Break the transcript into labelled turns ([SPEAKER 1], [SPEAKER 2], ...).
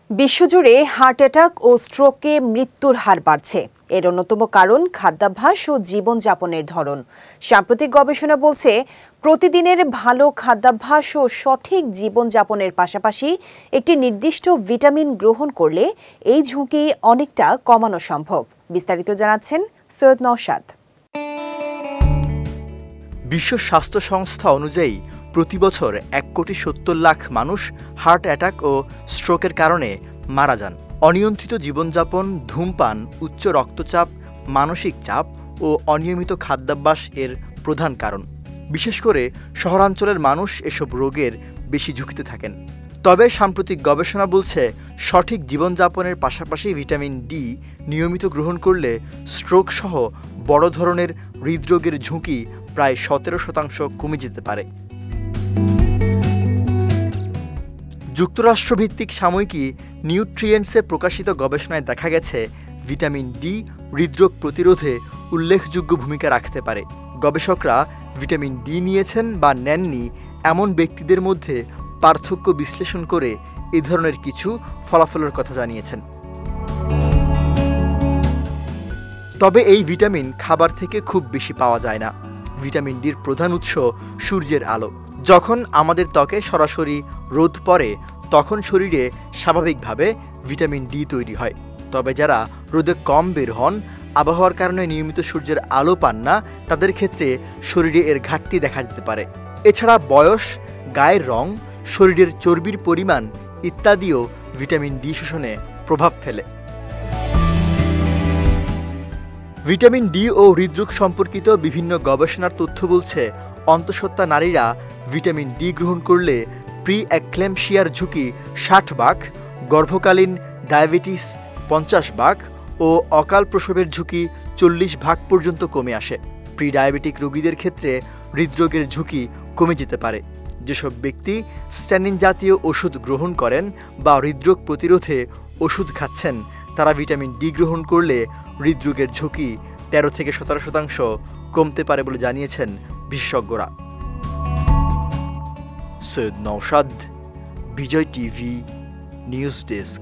[SPEAKER 1] বিশ্বজুড়ে heart attack ও স্ট্রোকে মৃত্যুর হার বাড়ছে। এর অন্যতম কারণ খাদ্যাভ্যাস ও জীবনযাপনের ধরন। সাম্প্রতিক গবেষণা বলছে, প্রতিদিনের ভালো খাদ্যাভ্যাস ও সঠিক জীবনযাপনের পাশাপাশি একটি নির্দিষ্ট ভিটামিন গ্রহণ করলে এই ঝুঁকি অনেকটা কমানো সম্ভব। বিস্তারিত জানাচ্ছেন সৈয়দ নওশাদ।
[SPEAKER 2] বিশ্ব স্বাস্থ্য সংস্থা অনুযায়ী প্রতি বছর 1,70,00,000 মানুষ হার্ট অ্যাটাক ও স্ট্রোকের কারণে মারা যান। অনিয়ন্ত্রিত জীবনযাপন, ধূমপান, উচ্চ রক্তচাপ, মানসিক চাপ ও অনিয়মিত খাদ্যাভ্যাস এর প্রধান কারণ। বিশেষ করে শহরাঞ্চলের মানুষ এসব রোগের বেশি ঝুঁকিতে থাকেন। তবে সাম্প্রতিক গবেষণা বলছে, সঠিক জীবনযাপনের পাশাপাশি ভিটামিন ডি নিয়মিত গ্রহণ করলে স্ট্রোক সহ বড় ধরনের হৃদরোগের ঝুঁকি প্রায় 17% কমে যেতে পারে। যুক্তরাষ্ট্রভিত্তিক সাময়িকী নিউট্রিয়েন্টসে প্রকাশিত গবেষণায় দেখা গেছে, ভিটামিন ডি হৃদরোগ প্রতিরোধে উল্লেখযোগ্য ভূমিকা রাখতে পারে। গবেষকরা ভিটামিন ডি নিয়েছেন বা নেননি এমন ব্যক্তিদের মধ্যে পার্থক্য বিশ্লেষণ করে এ ধরনের কিছু ফলাফলের কথা জানিয়েছেন। তবে এই ভিটামিন খাবার থেকে খুব বেশি পাওয়া যায় না। ভিটামিন ডির প্রধান উৎস সূর্যের আলো। যখন আমাদের ত্বকে সরাসরি রোদ পড়ে, তখন শরীরে স্বাভাবিকভাবে ভিটামিন ডি তৈরি হয়। তবে যারা রোদে কম বের হন, আবহাওয়ার কারণে নিয়মিত সূর্যের আলো পান না, তাদের ক্ষেত্রে শরীরে এর ঘাটতি দেখা দিতে পারে। এছাড়া বয়স, গায়ের রং, শরীরের চর্বির পরিমাণ ইত্যাদিও ভিটামিন ডি শোষণে প্রভাব ফেলে। ভিটামিন ডি ও হৃদরোগ সম্পর্কিত বিভিন্ন গবেষণার তথ্য বলছে, অন্তঃসত্ত্বা নারীরা ভিটামিন ডি গ্রহণ করলে প্রি অ্যাক্লেমশিয়ার ঝুঁকি 60 ভাগ, গর্ভকালীন ডায়াবেটিস 50 ভাগ ও অকাল প্রসবের ঝুঁকি 40 ভাগ পর্যন্ত কমে আসে। প্রি ডায়াবেটিক রোগীদের ক্ষেত্রে হৃদরোগের ঝুঁকি কমে যেতে পারে। যেসব ব্যক্তি স্ট্যানিন জাতীয় ওষুধ গ্রহণ করেন বা হৃদরোগ প্রতিরোধে ওষুধ খাচ্ছেন, তারা ভিটামিন ডি গ্রহণ করলে হৃদরোগের ঝুঁকি 13 থেকে 17% কমতে পারে বলে জানিয়েছেন বিশেষজ্ঞরা। সৈয়দ নওশাদ, বিজয় টিভি, নিউজ ডেস্ক।